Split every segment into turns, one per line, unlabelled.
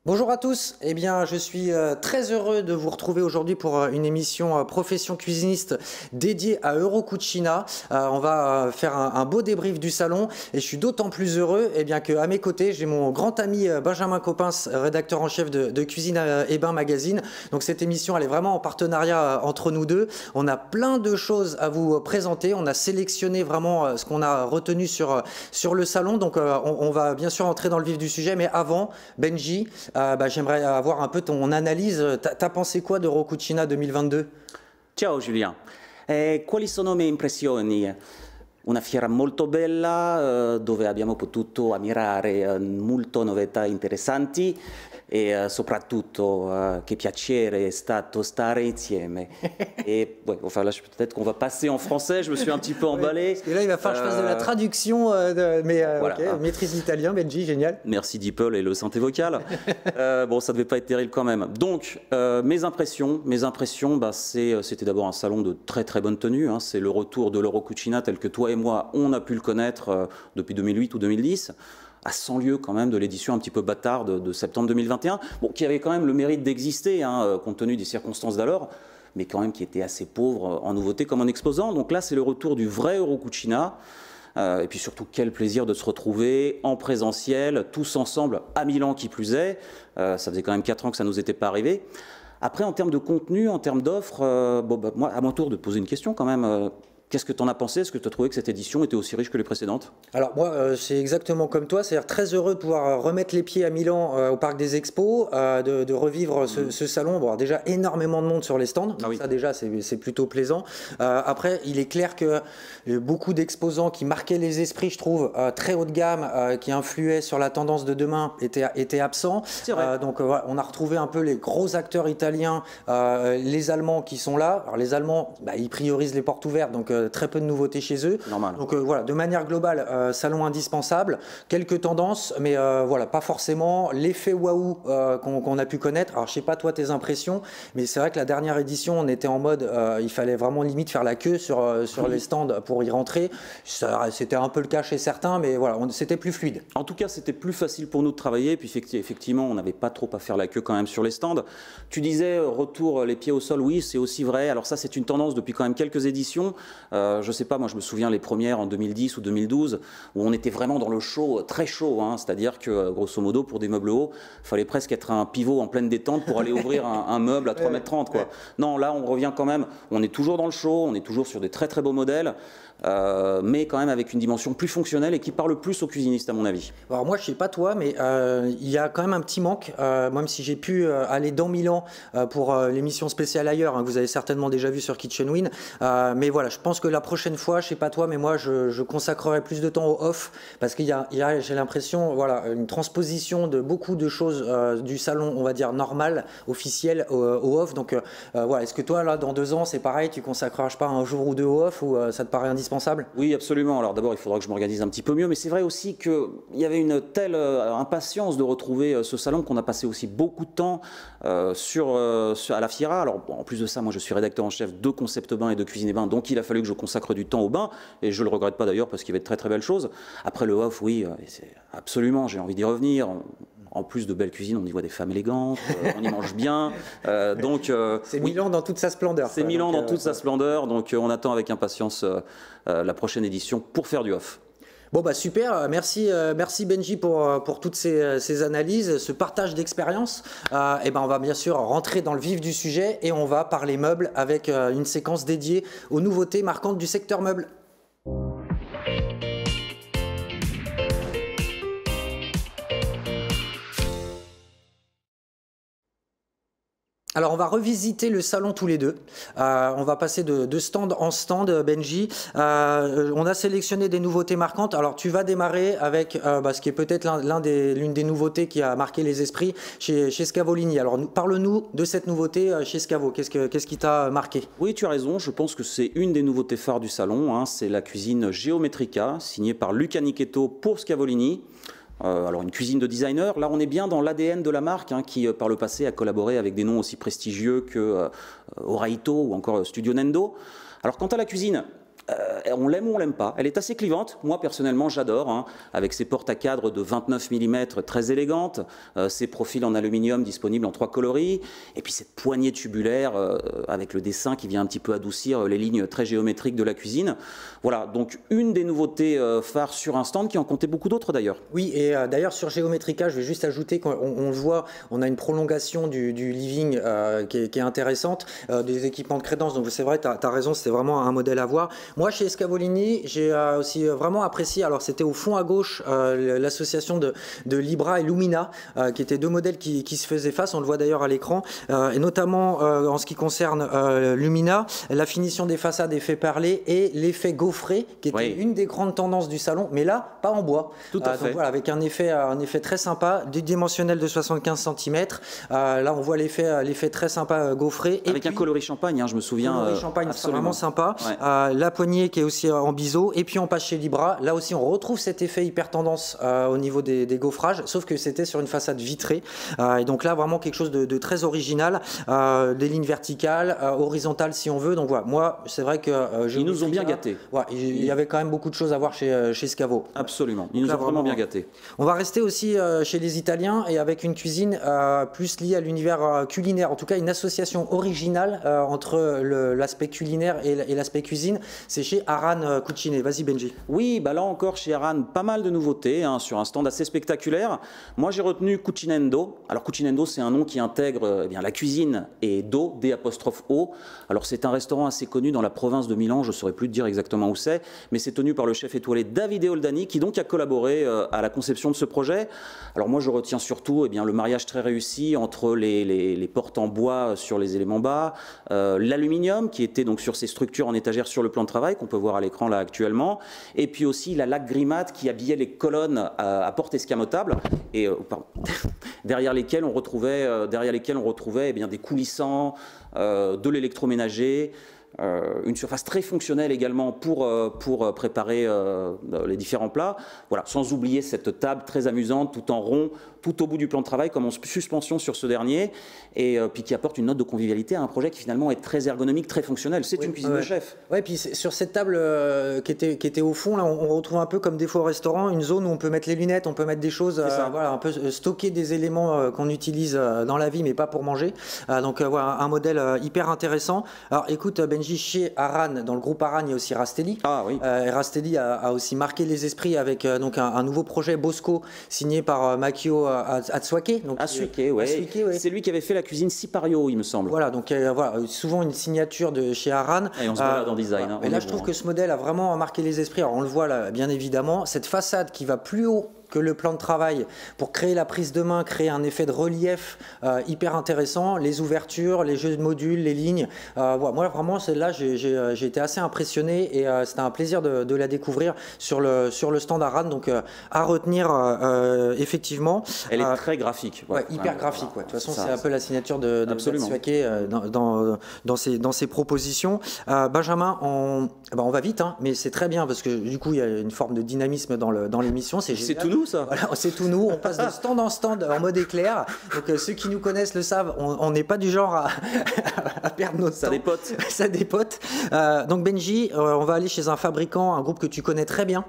Bonjour à tous, eh bien je suis très heureux de vous retrouver aujourd'hui pour une émission Profession cuisiniste dédiée à Eurocucina. On va faire un beau débrief du salon et je suis d'autant plus heureux qu'à mes côtés j'ai mon grand ami Benjamin Coppens, rédacteur en chef de Cuisine et Bain Magazine. Donc cette émission elle est vraiment en partenariat entre nous deux. On a plein de choses à vous présenter, on a sélectionné vraiment ce qu'on a retenu sur le salon. Donc on va bien sûr entrer dans le vif du sujet, mais avant, Benji, j'aimerais avoir un peu ton analyse. T'as pensé quoi de Eurocucina 2022?
Ciao Julien, quali sono le mie impressioni? Una fiera molto bella dove abbiamo potuto ammirare molte novità interessanti e soprattutto che piacere è stato stare insieme. Et ouais, enfin là peut-être qu'on va passer en français, je me suis un petit peu emballé.
Parce que là il va falloir que je fasse de la traduction, voilà. Okay, maîtrise l'italien, Benji, génial.
Merci DeepL et le synthé vocal. Bon, ça devait pas être terrible quand même. Donc mes impressions, c'était d'abord un salon de très très bonne tenue, hein. C'est le retour de l'Eurocucina tel que toi et moi on a pu le connaître depuis 2008 ou 2010. À 100 lieues quand même de l'édition un petit peu bâtarde de septembre 2021, bon, qui avait quand même le mérite d'exister, hein, compte tenu des circonstances d'alors, mais quand même qui était assez pauvre en nouveautés comme en exposants. Donc là, c'est le retour du vrai Eurocucina, et puis surtout, quel plaisir de se retrouver en présentiel, tous ensemble, à Milan qui plus est. Ça faisait quand même 4 ans que ça ne nous était pas arrivé. Après, en termes de contenu, en termes d'offres, moi, à mon tour de te poser une question quand même. Qu'est-ce que tu en as pensé? Est-ce que tu as trouvé que cette édition était aussi riche que les précédentes?
Alors moi, c'est exactement comme toi, c'est-à-dire très heureux de pouvoir remettre les pieds à Milan au Parc des Expos, de revivre ce salon. Bon, déjà énormément de monde sur les stands,
ah oui.
Ça déjà c'est plutôt plaisant. Après, il est clair que beaucoup d'exposants qui marquaient les esprits, je trouve, très haut de gamme, qui influaient sur la tendance de demain, étaient absents.
C'est vrai.
Donc voilà, on a retrouvé un peu les gros acteurs italiens, les Allemands qui sont là. Alors les Allemands, ils priorisent les portes ouvertes, donc très peu de nouveautés chez eux.
Normal.
Donc voilà, de manière globale, salon indispensable. Quelques tendances, mais voilà, pas forcément l'effet waouh qu'on a pu connaître. Alors je sais pas toi tes impressions, mais c'est vrai que la dernière édition, on était en mode, il fallait vraiment limite faire la queue sur les stands pour y rentrer. C'était un peu le cas chez certains, mais voilà, c'était plus fluide.
En tout cas, c'était plus facile pour nous de travailler. Puis effectivement, on n'avait pas trop à faire la queue quand même sur les stands. Tu disais retour les pieds au sol, oui, c'est aussi vrai. Alors ça, c'est une tendance depuis quand même quelques éditions. Je sais pas, moi je me souviens les premières en 2010 ou 2012 où on était vraiment dans le chaud, très chaud, hein, c'est-à-dire que grosso modo pour des meubles hauts, il fallait presque être un pivot en pleine détente pour aller ouvrir un meuble à 3,30 m quoi. Non, là on revient quand même, on est toujours dans le chaud, on est toujours sur des très très beaux modèles. Mais quand même avec une dimension plus fonctionnelle et qui parle plus aux cuisinistes à mon avis.
Alors moi je sais pas toi, mais il y a quand même un petit manque, même si j'ai pu aller dans Milan pour l'émission spéciale ailleurs, hein, que vous avez certainement déjà vu sur Kitchen Win, mais voilà, je pense que la prochaine fois, je sais pas toi, mais moi je consacrerai plus de temps au off, parce qu'il y a j'ai l'impression, voilà, une transposition de beaucoup de choses du salon, on va dire normal, officiel, au off. Donc voilà, est-ce que toi là dans 2 ans c'est pareil, tu consacreras je sais pas un jour ou 2 au off, ou ça te paraît indispensable?
Oui, absolument. Alors d'abord, il faudra que je m'organise un petit peu mieux, mais c'est vrai aussi qu'il y avait une telle impatience de retrouver ce salon qu'on a passé aussi beaucoup de temps à la Fiera. Alors bon, en plus de ça, moi je suis rédacteur en chef de Concept Bain et de Cuisine et Bain, donc il a fallu que je consacre du temps au bain, et je le regrette pas d'ailleurs parce qu'il y avait de très très belles choses. Après le off, oui, absolument, j'ai envie d'y revenir. En plus de belle cuisine, on y voit des femmes élégantes, on y mange bien.
C'est Milan dans toute sa splendeur.
C'est Milan dans toute sa splendeur, donc on attend avec impatience la prochaine édition pour faire du off.
Bon super, merci Benji pour toutes ces analyses, ce partage d'expérience. Et on va bien sûr rentrer dans le vif du sujet et on va parler meubles avec une séquence dédiée aux nouveautés marquantes du secteur meuble. Alors on va revisiter le salon tous les deux, on va passer de stand en stand, Benji. On a sélectionné des nouveautés marquantes. Alors tu vas démarrer avec ce qui est peut-être l'une des nouveautés qui a marqué les esprits chez Scavolini. Alors parle-nous de cette nouveauté chez Scavo, qu'est-ce qui t'a marqué?
Oui, tu as raison, je pense que c'est une des nouveautés phares du salon, hein. C'est la cuisine Geometrica, signée par Luca Nichetto pour Scavolini. Alors une cuisine de designer, là on est bien dans l'ADN de la marque, hein, qui par le passé a collaboré avec des noms aussi prestigieux que Oraito ou encore Studio Nendo. Alors quant à la cuisine, on l'aime ou on l'aime pas. Elle est assez clivante. Moi, personnellement, j'adore, hein, avec ses portes à cadre de 29 mm très élégantes, ses profils en aluminium disponibles en 3 coloris, et puis cette poignée tubulaire avec le dessin qui vient un petit peu adoucir les lignes très géométriques de la cuisine. Voilà, donc une des nouveautés phares sur un stand qui en comptait beaucoup d'autres d'ailleurs.
Oui, et d'ailleurs sur Geometrica, je vais juste ajouter qu'on le voit, on a une prolongation du living qui est intéressante, des équipements de crédence, donc c'est vrai, tu as raison, c'est vraiment un modèle à voir. Moi, chez Scavolini, j'ai aussi vraiment apprécié, alors c'était au fond à gauche, l'association de Libra et Lumina, qui étaient deux modèles qui se faisaient face, on le voit d'ailleurs à l'écran, et notamment en ce qui concerne Lumina, la finition des façades est fait parler et l'effet gaufré, qui était une des grandes tendances du salon, mais là, pas en bois.
Tout à fait.
Donc voilà, avec un effet très sympa, du dimensionnel de 75 cm. Là, on voit l'effet très sympa gaufré.
Avec un coloris champagne, hein, je me souviens.
Coloris champagne, c'est vraiment sympa.
Ouais.
La poignée qui est aussi en biseau. Et puis on passe chez Libra. Là aussi, on retrouve cet effet hyper tendance au niveau des gaufrages, sauf que c'était sur une façade vitrée. Et donc là, vraiment quelque chose de très original. Des lignes verticales, horizontales si on veut. Donc voilà, moi, c'est vrai que...
Ils nous ont bien gâtés.
Ouais, il y avait quand même beaucoup de choses à voir chez Scavo.
Absolument, ils nous ont vraiment bien gâtés.
On va rester aussi chez les Italiens et avec une cuisine plus liée à l'univers culinaire, en tout cas une association originale entre l'aspect culinaire et l'aspect cuisine, c'est chez Aran Cucine. Vas-y Benji.
Oui, bah là encore chez Aran, pas mal de nouveautés hein, sur un stand assez spectaculaire. Moi j'ai retenu Cucinendo. Alors Cucinendo c'est un nom qui intègre eh bien, la cuisine et Do, D''O. Alors c'est un restaurant assez connu dans la province de Milan, je ne saurais plus te dire exactement où c'est, mais c'est tenu par le chef étoilé Davide Oldani qui donc a collaboré à la conception de ce projet. Alors moi je retiens surtout eh bien, le mariage très réussi entre les portes en bois sur les éléments bas, l'aluminium qui était donc sur ces structures en étagère sur le plan de travail qu'on peut voir à l'écran là actuellement, et puis aussi la laque grimate qui habillait les colonnes à portes escamotables et derrière lesquelles on retrouvait eh bien, des coulissants, de l'électroménager. Une surface très fonctionnelle également pour préparer les différents plats. Voilà, sans oublier cette table très amusante, tout en rond, tout au bout du plan de travail, comme en suspension sur ce dernier, et puis qui apporte une note de convivialité à un projet qui finalement est très ergonomique, très fonctionnel. C'est une cuisine de chef.
Ouais, puis sur cette table qui était au fond, là, on retrouve un peu comme des fois au restaurant, une zone où on peut mettre les lunettes, on peut mettre des choses, voilà, un peu stocker des éléments qu'on utilise dans la vie, mais pas pour manger. Donc voilà, un modèle hyper intéressant. Alors écoute, Benji, chez Aran, dans le groupe Aran, il y a aussi Rastelli.
Ah oui.
Rastelli a aussi marqué les esprits avec donc un nouveau projet Bosco signé par Makio Atsuake.
Atsuake, ouais. C'est lui qui avait fait la cuisine Sipario, il me semble.
Voilà, donc voilà, souvent une signature de chez Aran.
Et on se balade en design. Hein,
et là, je trouve que ce modèle a vraiment marqué les esprits. Alors, on le voit là, bien évidemment. Cette façade qui va plus haut que le plan de travail pour créer la prise de main, créer un effet de relief hyper intéressant, les ouvertures, les jeux de modules, les lignes. Voilà. Moi vraiment celle-là j'ai été assez impressionné et c'était un plaisir de la découvrir sur le stand Aran, donc à retenir effectivement.
Elle est très graphique.
Ouais, hyper graphique. Ouais. De toute façon c'est un peu la signature de Atsuake dans ses propositions. Benjamin, on va vite, hein, mais c'est très bien parce que du coup il y a une forme de dynamisme dans l'émission.
C'est tout nous, ça.
Voilà, c'est tout nous. On passe de stand en stand en mode éclair. Donc ceux qui nous connaissent le savent. On n'est pas du genre à perdre notre temps.
Ça dépote.
Ça dépote. Donc Benji, on va aller chez un fabricant, un groupe que tu connais très bien,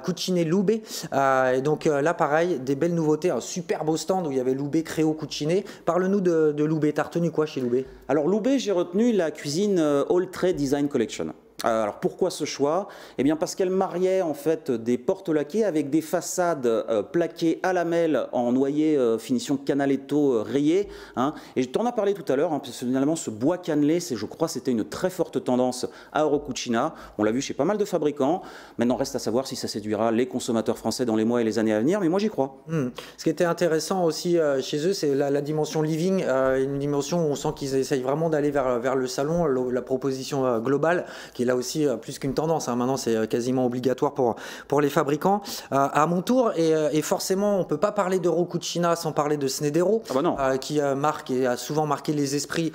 Cucine Lube. Et donc là, pareil, des belles nouveautés, un super beau stand où il y avait Lube, Créo, Cucine. Parle-nous de Lube. T'as retenu quoi chez Lube?
Alors Lube, j'ai retenu la cuisine All Tray Design Collection. Alors pourquoi ce choix? Eh bien parce qu'elle mariait en fait des portes laquées avec des façades plaquées à lamelles en noyer finition canaletto rayé. Hein. Et je t'en ai parlé tout à l'heure, hein, parce que finalement ce bois cannelé, je crois c'était une très forte tendance à Eurocucina. On l'a vu chez pas mal de fabricants. Maintenant reste à savoir si ça séduira les consommateurs français dans les mois et les années à venir, mais moi j'y crois.
Ce qui était intéressant aussi chez eux, c'est la dimension living, une dimension où on sent qu'ils essayent vraiment d'aller vers le salon, la proposition globale, qui est là aussi plus qu'une tendance, hein. Maintenant c'est quasiment obligatoire pour les fabricants. À mon tour, et forcément on ne peut pas parler d'Eurocucina sans parler de Snedero, qui marque et a souvent marqué les esprits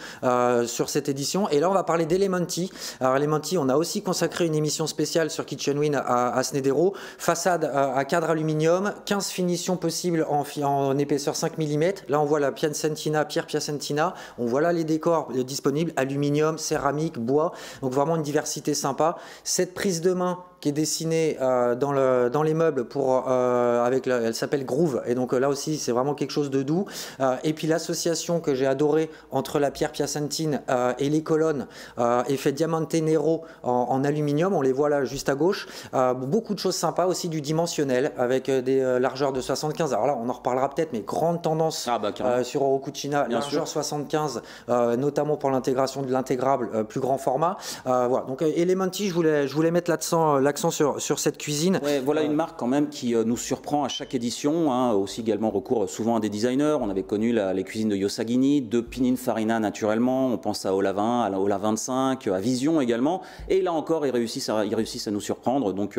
sur cette édition. Et là on va parler d'Elementi. Alors Elementi, on a aussi consacré une émission spéciale sur Kitchenwin à Snedero. Façade à cadre aluminium, 15 finitions possibles en épaisseur 5 mm. Là on voit la pierre Piacentina, on voit là les décors disponibles, aluminium, céramique, bois, donc vraiment une diversité fonctionnalité sympa. Cette prise de main qui est dessinée dans les meubles elle s'appelle Groove, et donc là aussi c'est vraiment quelque chose de doux. Et puis l'association que j'ai adorée entre la pierre piacentine et les colonnes est fait Diamante Nero en aluminium, on les voit là juste à gauche. Beaucoup de choses sympas, aussi du dimensionnel avec des largeurs de 75. Alors là on en reparlera peut-être, mais grande tendance sur Oro Cucina, largeur 75, notamment pour l'intégration de l'intégrable plus grand format. Voilà, donc Elementi, je voulais mettre l'accent sur cette cuisine.
Ouais, voilà une marque quand même qui nous surprend à chaque édition, hein, aussi également recours souvent à des designers. On avait connu les cuisines de Yosagini, de Pininfarina naturellement, on pense à Olavin, à Ola 25, à Vision également, et là encore ils réussissent à nous surprendre, donc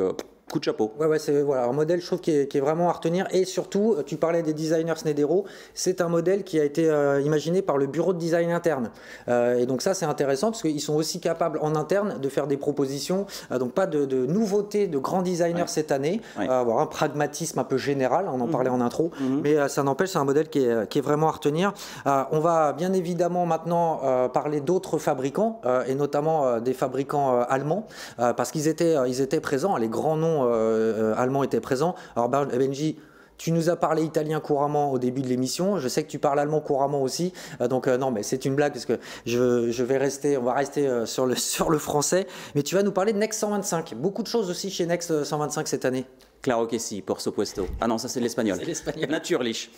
coup de chapeau.
Ouais, c'est voilà, un modèle, je trouve, qui est vraiment à retenir. Et surtout, tu parlais des designers Snedero, c'est un modèle qui a été imaginé par le bureau de design interne. Et donc ça, c'est intéressant parce qu'ils sont aussi capables en interne de faire des propositions. Donc pas de nouveautés de grands designers cette année. Avoir un pragmatisme un peu général, on en parlait en intro. Mais ça n'empêche, c'est un modèle qui est vraiment à retenir. On va bien évidemment maintenant parler d'autres fabricants, et notamment des fabricants allemands, parce qu'ils étaient présents, les grands noms allemands étaient présents. Alors Benji, tu nous as parlé italien couramment au début de l'émission. Je sais que tu parles allemand couramment aussi. Donc non, mais c'est une blague parce que on va rester sur le français. Mais tu vas nous parler de Next 125. Beaucoup de choses aussi chez Next 125 cette année.
Claro que si, por supuesto. Ah non, ça c'est l'espagnol.
C'est l'espagnol.
Natürlich.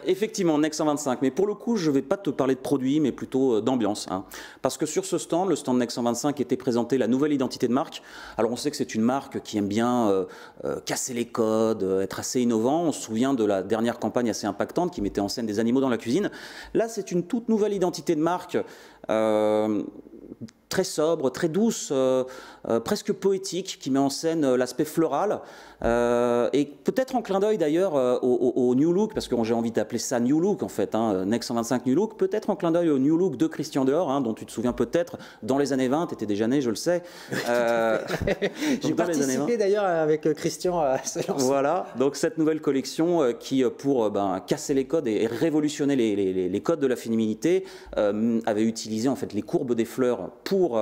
Effectivement, Next 125. Mais pour le coup, je ne vais pas te parler de produits, mais plutôt d'ambiance. Hein. Parce que sur ce stand, le stand Next 125, était présenté la nouvelle identité de marque. Alors on sait que c'est une marque qui aime bien casser les codes, être assez innovant. On se souvient de la dernière campagne assez impactante qui mettait en scène des animaux dans la cuisine. Là, c'est une toute nouvelle identité de marque. Très sobre, très douce, presque poétique, qui met en scène l'aspect floral, et peut-être en clin d'œil d'ailleurs au New Look, parce que j'ai envie d'appeler ça New Look en fait, hein, Next 125 New Look, peut-être en clin d'œil au New Look de Christian Dior, hein, dont tu te souviens peut-être dans les années 20, tu étais déjà né, je le sais.
J'ai participé d'ailleurs avec Christian à ce lancement.
Voilà, donc cette nouvelle collection qui, pour casser les codes et révolutionner les codes de la féminité, avait utilisé en fait les courbes des fleurs pour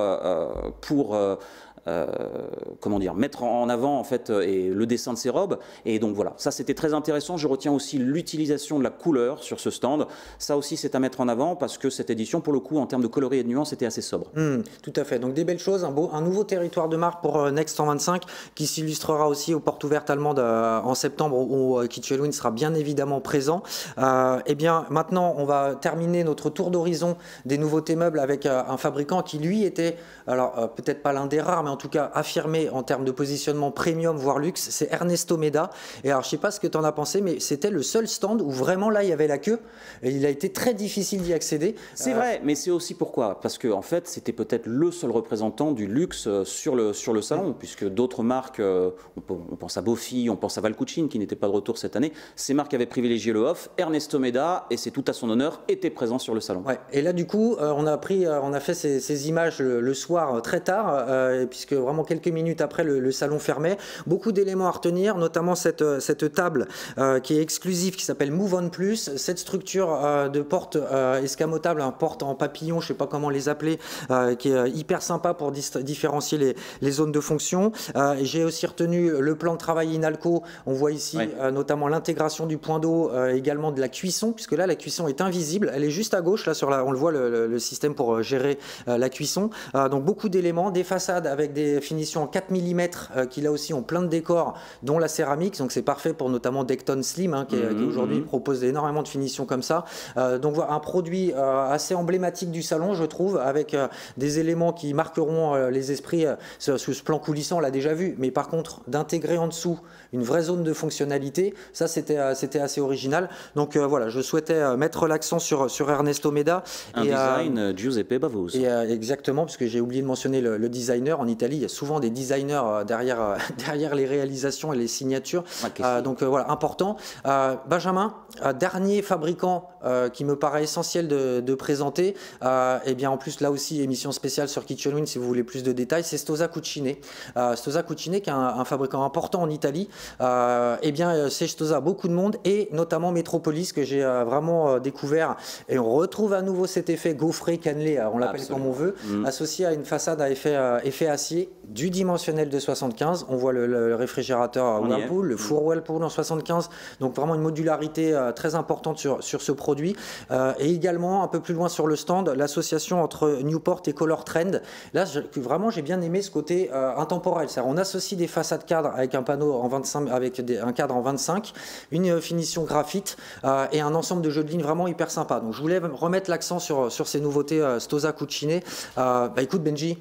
comment dire, mettre en avant en fait le dessin de ces robes. Et donc voilà, ça c'était très intéressant. Je retiens aussi l'utilisation de la couleur sur ce stand. Ça aussi c'est à mettre en avant parce que cette édition, pour le coup, en termes de coloris et de nuances, était assez sobre.
Tout à fait. Donc des belles choses, un nouveau territoire de marque pour Next 125 qui s'illustrera aussi aux portes ouvertes allemandes en septembre, où Kitsch Halloween sera bien évidemment présent. Et bien maintenant, on va terminer notre tour d'horizon des nouveautés meubles avec un fabricant qui lui était, alors peut-être pas l'un des rares, mais en tout cas affirmé en termes de positionnement premium voire luxe, c'est Ernesto Meda. Et alors je sais pas ce que tu en as pensé, mais c'était le seul stand où vraiment là il y avait la queue et il a été très difficile d'y accéder.
C'est vrai, mais c'est aussi pourquoi, parce que en fait c'était peut-être le seul représentant du luxe sur le salon, puisque d'autres marques, on pense à Bofi, on pense à Valcucine qui n'était pas de retour cette année, ces marques avaient privilégié le off. Ernesto Meda, et c'est tout à son honneur, était présent sur le salon.
Ouais. Et là du coup on a fait ces images le soir très tard, puisque vraiment quelques minutes après le salon fermait. Beaucoup d'éléments à retenir, notamment cette table qui est exclusive, qui s'appelle Move On Plus, cette structure de porte escamotable, porte en papillon, je ne sais pas comment les appeler, qui est hyper sympa pour différencier les zones de fonction. J'ai aussi retenu le plan de travail Inalco. On voit ici notamment l'intégration du point d'eau, également de la cuisson, puisque là la cuisson est invisible, elle est juste à gauche, là on le voit, le système pour gérer la cuisson. Donc beaucoup d'éléments, des façades avec des finitions en 4 mm qui là aussi ont plein de décors, dont la céramique, donc c'est parfait pour notamment Decton Slim, qui aujourd'hui propose énormément de finitions comme ça. Donc voilà, un produit assez emblématique du salon, je trouve, avec des éléments qui marqueront les esprits. Sous ce plan coulissant, on l'a déjà vu, mais par contre d'intégrer en dessous une vraie zone de fonctionnalité, ça c'était assez original. Donc voilà, je souhaitais mettre l'accent sur Ernesto Meda.
Un design Giuseppe Bavus.
Et exactement, parce que j'ai oublié de mentionner le designer en italien. Italie, il y a souvent des designers derrière, derrière les réalisations et les signatures. Donc voilà, important. Benjamin, dernier fabricant qui me paraît essentiel de présenter, et bien en plus là aussi émission spéciale sur Kitchen si vous voulez plus de détails, c'est Stosa Cucine. Stosa Cucine qui est un fabricant important en Italie, et bien c'est Stosa beaucoup de monde et notamment Metropolis que j'ai vraiment découvert, et on retrouve à nouveau cet effet gaufré cannelé, on l'appelle comme on veut, associé à une façade à effet acier du dimensionnel de 75. On voit le réfrigérateur Whirlpool, le four Whirlpool en 75, donc vraiment une modularité très importante sur ce produit. Et également un peu plus loin sur le stand, l'association entre Newport et Color Trend. Là vraiment j'ai bien aimé ce côté intemporel, on associe des façades cadres avec un panneau en 25, avec un cadre en 25, une finition graphite et un ensemble de jeux de lignes vraiment hyper sympa. Donc je voulais remettre l'accent sur ces nouveautés Stosa Cucine. Écoute Benji,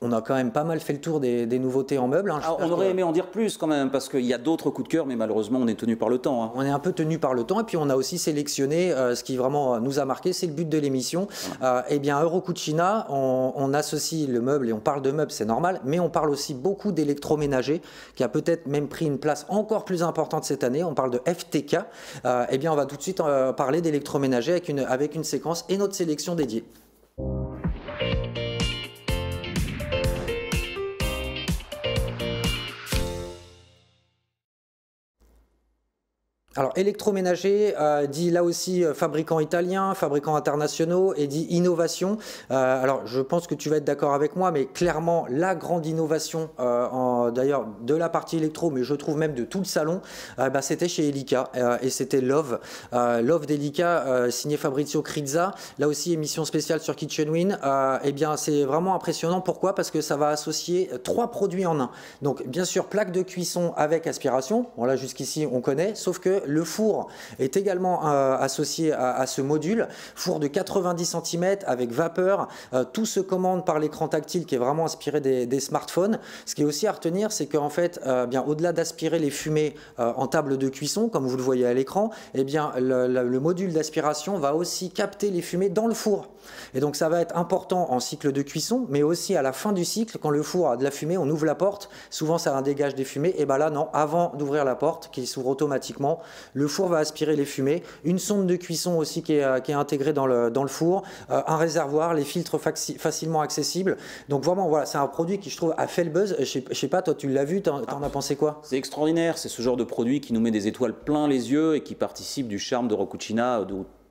on a quand même pas mal fait le tour des nouveautés en meubles.
On aurait aimé en dire plus quand même, parce qu'il y a d'autres coups de cœur, mais malheureusement on est tenu par le temps.
On est un peu tenu par le temps, et puis on a aussi sélectionné ce qui vraiment nous a marqué, c'est le but de l'émission. Eh bien, Eurocucina, on associe le meuble, et on parle de meubles, c'est normal, mais on parle aussi beaucoup d'électroménager, qui a peut-être même pris une place encore plus importante cette année. On parle de FTK. Eh bien, on va tout de suite parler d'électroménager avec une séquence et notre sélection dédiée. Alors électroménager dit là aussi fabricant italien, fabricant internationaux, et dit innovation. Alors je pense que tu vas être d'accord avec moi, mais clairement la grande innovation d'ailleurs de la partie électro, mais je trouve même de tout le salon, c'était chez Elica, et c'était Love. Love d'Elica, signé Fabrizio Crizza, là aussi émission spéciale sur Kitchen Win. Eh bien c'est vraiment impressionnant. Pourquoi? Parce que ça va associer 3 produits en un. Donc bien sûr plaque de cuisson avec aspiration, bon là jusqu'ici on connaît, sauf que le four est également associé à ce module, four de 90 cm avec vapeur, tout se commande par l'écran tactile qui est vraiment inspiré des smartphones. Ce qui est aussi à retenir, c'est qu'en fait, bien au-delà d'aspirer les fumées en table de cuisson, comme vous le voyez à l'écran, eh bien le module d'aspiration va aussi capter les fumées dans le four. Et donc ça va être important en cycle de cuisson, mais aussi à la fin du cycle, quand le four a de la fumée, on ouvre la porte, souvent ça dégage des fumées, et bien là non, avant d'ouvrir la porte, qui s'ouvre automatiquement, le four va aspirer les fumées, une sonde de cuisson aussi qui est intégrée dans le four, un réservoir, les filtres facilement accessibles. Donc vraiment voilà, c'est un produit qui je trouve a fait le buzz. Je sais pas, toi tu l'as vu, t'en as pensé quoi?
C'est extraordinaire, c'est ce genre de produit qui nous met des étoiles plein les yeux et qui participe du charme de Eurocucina,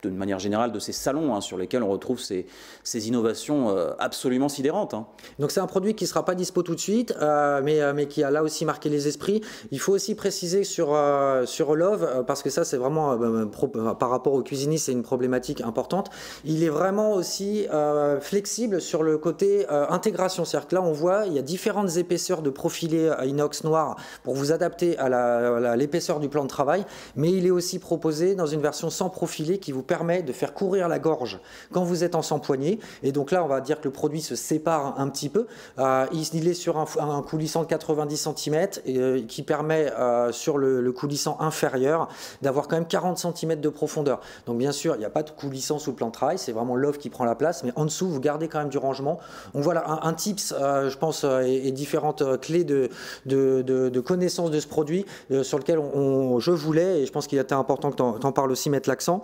de manière générale de ces salons sur lesquels on retrouve ces innovations absolument sidérantes.
Donc c'est un produit qui ne sera pas dispo tout de suite, mais qui a là aussi marqué les esprits. Il faut aussi préciser sur Love, parce que ça c'est vraiment, par rapport aux cuisinistes, c'est une problématique importante. Il est vraiment aussi flexible sur le côté intégration. C'est-à-dire que là on voit, il y a différentes épaisseurs de profilés à inox noir pour vous adapter à l'épaisseur du plan de travail, mais il est aussi proposé dans une version sans profilé qui vous permet de faire courir la gorge quand vous êtes en sans poignée. Et donc là, on va dire que le produit se sépare un petit peu. Il est sur un coulissant de 90 cm qui permet sur le coulissant inférieur d'avoir quand même 40 cm de profondeur. Donc bien sûr, il n'y a pas de coulissant sous le plan de travail, c'est vraiment Love qui prend la place, mais en dessous, vous gardez quand même du rangement. Donc voilà, un tips, je pense, et différentes clés de connaissance de ce produit sur lequel je voulais, et je pense qu'il était important que tu en parles aussi, mettre l'accent.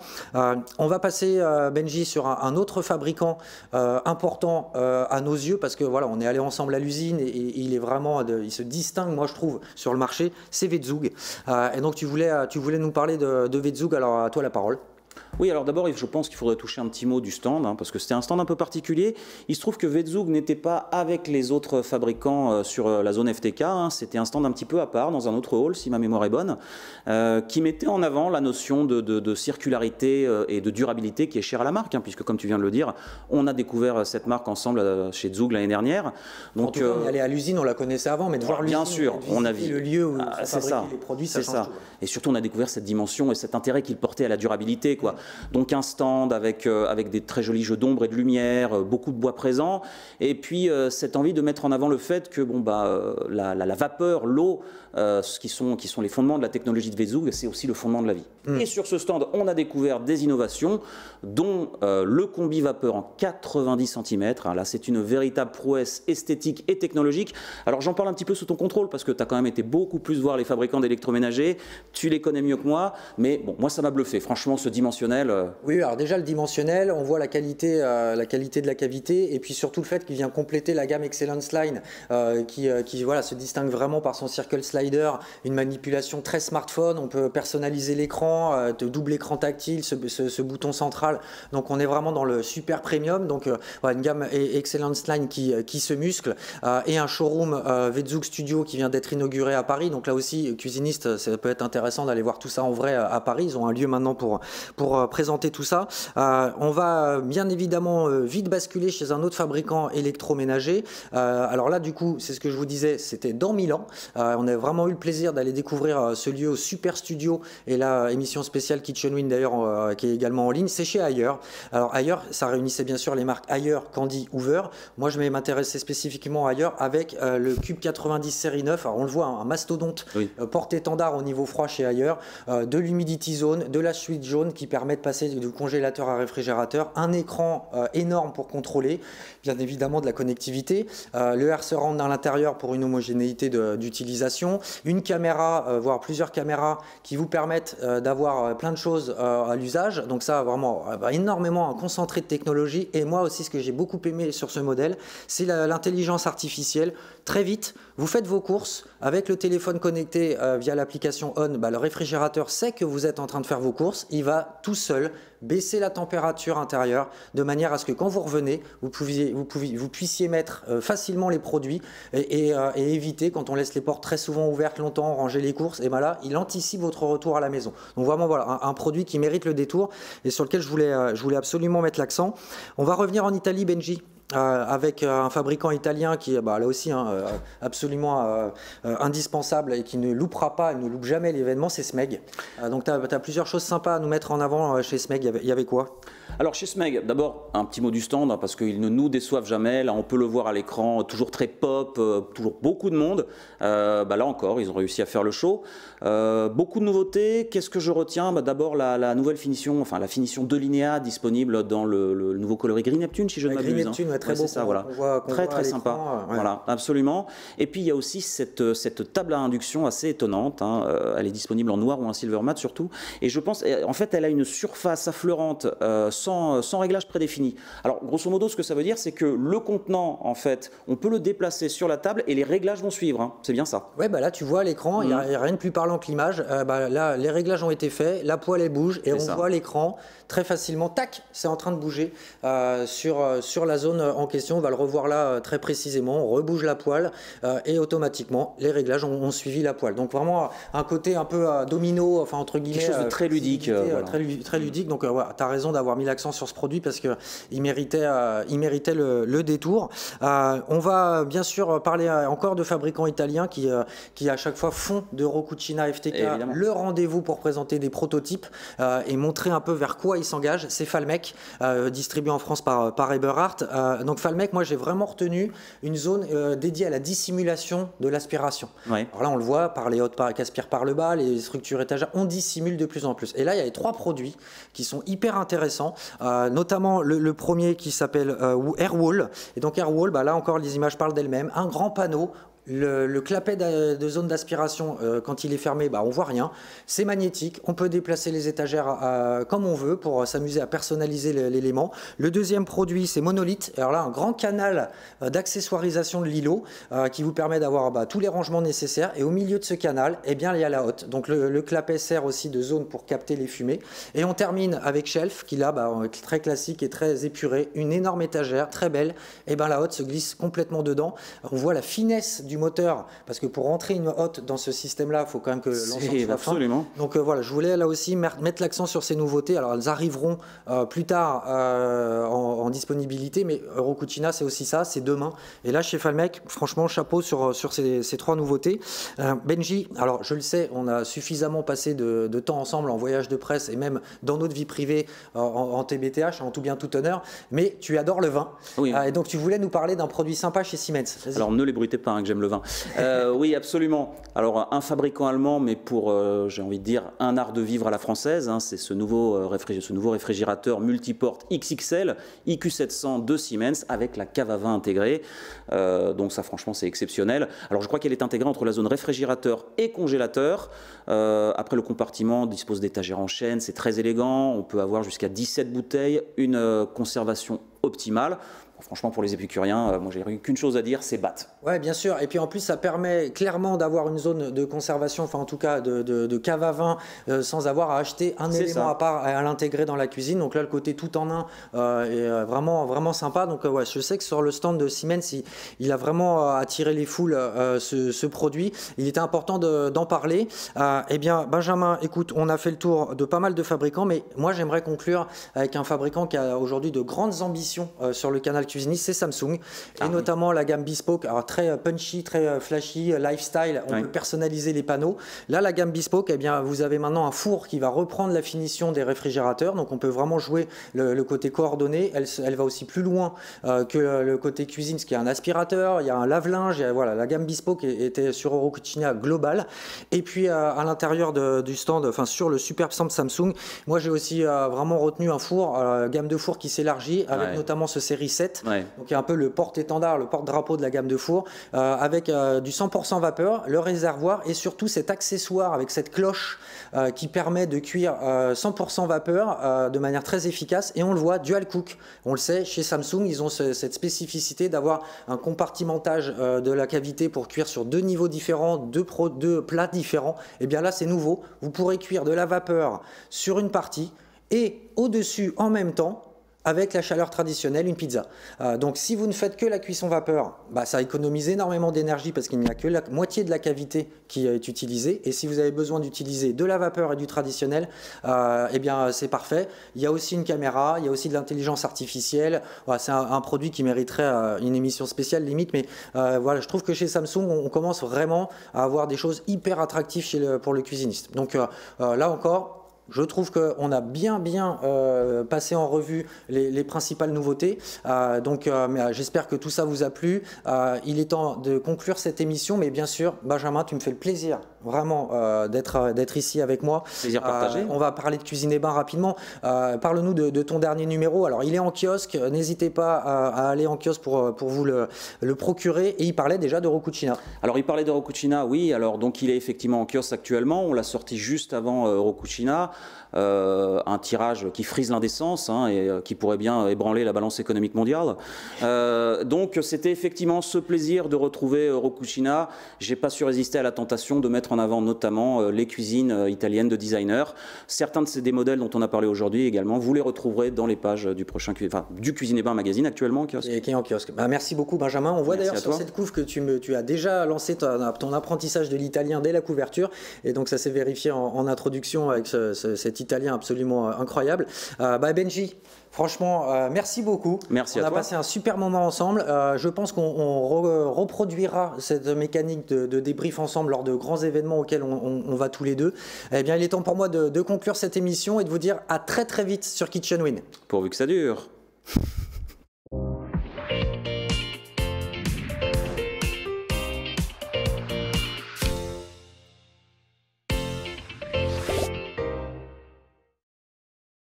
On va passer, Benji, sur un autre fabricant important à nos yeux, parce que voilà, on est allé ensemble à l'usine et il est vraiment, il se distingue, moi je trouve, sur le marché, c'est Vetzug. Et donc tu voulais nous parler de Vetzug, alors à toi la parole.
Oui, alors d'abord, je pense qu'il faudrait toucher un petit mot du stand, parce que c'était un stand un peu particulier. Il se trouve que Vetzug n'était pas avec les autres fabricants sur la zone FTK, c'était un stand un petit peu à part, dans un autre hall, si ma mémoire est bonne, qui mettait en avant la notion de circularité et de durabilité qui est chère à la marque, puisque comme tu viens de le dire, on a découvert cette marque ensemble chez Zug l'année dernière. Donc,
en tout cas, on est allé à l'usine, on la connaissait avant, mais de voir l'usine,
bien sûr, on a vu
le lieu où sont fabriqués les produits, ça change tout.
Et surtout, on a découvert cette dimension et cet intérêt qu'il portait à la durabilité, quoi. Donc un stand avec des très jolis jeux d'ombre et de lumière, beaucoup de bois présent, et puis cette envie de mettre en avant le fait que la vapeur, l'eau, qui sont les fondements de la technologie de Veezug, c'est aussi le fondement de la vie. Et sur ce stand, on a découvert des innovations, dont le combi vapeur en 90 cm. Là, c'est une véritable prouesse esthétique et technologique. Alors, j'en parle un petit peu sous ton contrôle, parce que tu as quand même été beaucoup plus voir les fabricants d'électroménagers. Tu les connais mieux que moi, mais bon, moi, ça m'a bluffé. Franchement, ce dimensionnel...
Oui, alors déjà, le dimensionnel, on voit la qualité de la cavité, et puis surtout le fait qu'il vient compléter la gamme Excellence Line, qui voilà, se distingue vraiment par son Circle Slider, une manipulation très smartphone. On peut personnaliser l'écran, double écran tactile, ce bouton central. Donc on est vraiment dans le super premium. Donc voilà, une gamme Excellence Line qui se muscle, et un showroom Veezug Studio qui vient d'être inauguré à Paris. Donc là aussi, cuisiniste, ça peut être intéressant d'aller voir tout ça en vrai à Paris. Ils ont un lieu maintenant pour présenter tout ça. On va bien évidemment vite basculer chez un autre fabricant électroménager. Alors là, du coup, c'est ce que je vous disais, c'était dans Milan. On a vraiment eu le plaisir d'aller découvrir ce lieu au Super Studio, et la émission spéciale Kitchen Win d'ailleurs, qui est également en ligne, c'est chez Haier. Alors Haier, ça réunissait bien sûr les marques Haier, Candy, Hoover. Moi, je vais m'intéresser spécifiquement à Haier avec le Cube 90 série 9. Alors on le voit, un mastodonte, oui, porte-étendard au niveau froid chez Haier, de l'humidity zone, de la switch zone qui permet de passer du congélateur à réfrigérateur, un écran énorme pour contrôler, bien évidemment de la connectivité, le air surround dans l'intérieur pour une homogénéité d'utilisation, une caméra, voire plusieurs caméras qui vous permettent d'avoir plein de choses à l'usage. Donc ça, vraiment énormément un concentré de technologie. Et moi aussi, ce que j'ai beaucoup aimé sur ce modèle, c'est l'intelligence artificielle. Très vite, vous faites vos courses avec le téléphone connecté via l'application On. Le réfrigérateur sait que vous êtes en train de faire vos courses. Il va tout seul baisser la température intérieure de manière à ce que quand vous revenez, vous puissiez mettre facilement les produits et éviter, quand on laisse les portes très souvent ouvertes longtemps, ranger les courses, et bien là, il anticipe votre retour à la maison. Donc vraiment, voilà, un produit qui mérite le détour et sur lequel je voulais absolument mettre l'accent. On va revenir en Italie, Benji. Avec un fabricant italien qui est là aussi absolument indispensable et qui ne loupera pas, ne loupe jamais l'événement, c'est Smeg. Donc tu as plusieurs choses sympas à nous mettre en avant chez Smeg. Il y avait quoi?
Alors chez Smeg, d'abord un petit mot du stand, parce qu'ils ne nous déçoivent jamais. Là on peut le voir à l'écran, toujours très pop, toujours beaucoup de monde. Là encore, ils ont réussi à faire le show. Beaucoup de nouveautés. Qu'est-ce que je retiens? D'abord la nouvelle finition, enfin la finition 2 linéa disponible dans le nouveau coloris Green Neptune, si je ne m'abuse.
Très beau,
ça, voilà. Très sympa, ouais. Voilà, absolument. Et puis il y a aussi cette table à induction assez étonnante, elle est disponible en noir ou en silver matte surtout, et je pense, en fait elle a une surface affleurante sans réglage prédéfini. Alors grosso modo, ce que ça veut dire, c'est que le contenant, en fait, on peut le déplacer sur la table et les réglages vont suivre, c'est bien ça.
Ouais, là tu vois l'écran, il n'y a rien de plus parlant que l'image. Là les réglages ont été faits, la poêle elle bouge et on voit l'écran très facilement, tac, c'est en train de bouger sur la zone en question. On va le revoir là très précisément, on rebouge la poêle et automatiquement les réglages ont suivi la poêle. Donc vraiment un côté un peu domino, enfin entre guillemets,
quelque chose de très ludique,
voilà. très ludique. Donc voilà, tu as raison d'avoir mis l'accent sur ce produit parce qu'il méritait le détour. On va bien sûr parler encore de fabricants italiens qui à chaque fois font d'Eurocucina FTK le rendez-vous pour présenter des prototypes et montrer un peu vers quoi ils s'engagent. C'est Falmec, distribué en France par Eberhardt. Donc Falmec, moi j'ai vraiment retenu une zone dédiée à la dissimulation de l'aspiration. Ouais. Alors là on le voit, par les hôtes qui aspirent par le bas, les structures étagères, on dissimule de plus en plus. Et là il y a les 3 produits qui sont hyper intéressants, notamment le premier qui s'appelle Airwall. Et donc Airwall, là encore les images parlent d'elles-mêmes, un grand panneau. Le clapet de zone d'aspiration, quand il est fermé, on voit rien. C'est magnétique, on peut déplacer les étagères comme on veut pour s'amuser à personnaliser l'élément. Le deuxième produit, c'est Monolith. Alors là, un grand canal d'accessoirisation de l'îlot qui vous permet d'avoir tous les rangements nécessaires. Et au milieu de ce canal, il y a la hotte. Donc le clapet sert aussi de zone pour capter les fumées. Et on termine avec Shelf, qui là, très classique et très épuré. Une énorme étagère, très belle. Et la hotte se glisse complètement dedans. On voit la finesse du moteur, parce que pour rentrer une hotte dans ce système-là, il faut quand même que l'ensemble soit fin.
Absolument.
Donc voilà, je voulais là aussi mettre l'accent sur ces nouveautés. Alors elles arriveront plus tard en disponibilité, mais Euro Cucina c'est aussi ça, c'est demain. Et là chez Falmec, franchement chapeau sur ces 3 nouveautés. Benji, alors je le sais, on a suffisamment passé de temps ensemble en voyage de presse et même dans notre vie privée en TBTH, en tout bien tout honneur, mais tu adores le vin.
Oui.
Et donc tu voulais nous parler d'un produit sympa chez Siemens.
Alors ne les bruitez pas, hein, que j'aime le vin. Oui, absolument. Alors un fabricant allemand, mais pour, j'ai envie de dire, un art de vivre à la française, hein, c'est ce nouveau réfrigérateur multiporte XXL, IQ700 de Siemens, avec la cave à vin intégrée. Donc ça, franchement, c'est exceptionnel. Alors je crois qu'elle est intégrée entre la zone réfrigérateur et congélateur. Après, le compartiment dispose d'étagères en chêne, c'est très élégant. On peut avoir jusqu'à 17 bouteilles, une conservation optimale. Franchement, pour les épicuriens, moi, j'ai qu'une chose à dire, c'est batte.
Ouais, bien sûr. Et puis en plus, ça permet clairement d'avoir une zone de conservation, enfin en tout cas de cave à vin, sans avoir à acheter un élément à part à l'intégrer dans la cuisine. Donc là, le côté tout en un est vraiment sympa. Donc ouais, je sais que sur le stand de Siemens, il a vraiment attiré les foules ce produit. Il était important d'en parler. Eh bien, Benjamin, écoute, on a fait le tour de pas mal de fabricants, mais moi, j'aimerais conclure avec un fabricant qui a aujourd'hui de grandes ambitions sur le canal cuisiniste, c'est Samsung, et notamment la gamme Bespoke, alors très punchy, très flashy, lifestyle, on peut personnaliser les panneaux. Là, la gamme Bespoke, eh bien, vous avez maintenant un four qui va reprendre la finition des réfrigérateurs, donc on peut vraiment jouer le côté coordonné. Elle va aussi plus loin que le côté cuisine, parce qu'il y a un aspirateur, il y a un lave-linge, voilà, la gamme Bespoke était sur Euro Cucina global. Et puis à l'intérieur du stand, enfin sur le superbe stand Samsung, moi j'ai aussi vraiment retenu un four, gamme de four qui s'élargit, avec notamment ce série 7. Donc il y a un peu le porte-étendard, le porte-drapeau de la gamme de four, avec du 100% vapeur, le réservoir et surtout cet accessoire avec cette cloche qui permet de cuire 100% vapeur de manière très efficace. Et on le voit, dual cook. On le sait, chez Samsung, ils ont cette spécificité d'avoir un compartimentage de la cavité pour cuire sur 2 niveaux différents, 2 plats différents. Et bien là, c'est nouveau. Vous pourrez cuire de la vapeur sur une partie et au-dessus en même temps, avec la chaleur traditionnelle, une pizza. Donc si vous ne faites que la cuisson vapeur, ça économise énormément d'énergie parce qu'il n'y a que la moitié de la cavité qui est utilisée. Et si vous avez besoin d'utiliser de la vapeur et du traditionnel, eh bien c'est parfait. Il y a aussi une caméra, il y a aussi de l'intelligence artificielle. Voilà, c'est un produit qui mériterait une émission spéciale limite, mais voilà, je trouve que chez Samsung, on commence vraiment à avoir des choses hyper attractives pour le cuisiniste. Donc là encore, je trouve qu'on a bien passé en revue les principales nouveautés. J'espère que tout ça vous a plu. Il est temps de conclure cette émission, mais bien sûr, Benjamin, tu me fais le plaisir vraiment d'être ici avec moi.
Plaisir partagé.
On va parler de Cuisine et Bain rapidement. Parle-nous de ton dernier numéro. Alors, il est en kiosque. N'hésitez pas à aller en kiosque pour vous le procurer. Et il parlait déjà d'Euro Cucina.
Alors, il parlait d'Euro Cucina, oui. Alors, donc, il est effectivement en kiosque actuellement. On l'a sorti juste avant Euro Cucina. Un tirage qui frise l'indécence et qui pourrait bien ébranler la balance économique mondiale. Donc c'était effectivement ce plaisir de retrouver Euro Cucina. J'ai pas su résister à la tentation de mettre en avant notamment les cuisines italiennes de designers. Certains des modèles dont on a parlé aujourd'hui également, vous les retrouverez dans les pages du Cuisine et Bain magazine actuellement en kiosque.
Et qui est en kiosque. Merci beaucoup Benjamin. On voit d'ailleurs sur cette couve que tu as déjà lancé ton apprentissage de l'italien dès la couverture, et donc ça s'est vérifié en introduction avec cet italien absolument incroyable. Benji, franchement, merci beaucoup.
Merci à toi.
On a passé un super moment ensemble. Je pense qu'on reproduira cette mécanique de débrief ensemble lors de grands événements auxquels on va tous les deux. Eh bien, il est temps pour moi de conclure cette émission et de vous dire à très vite sur Kitchen Win.
Pourvu que ça dure.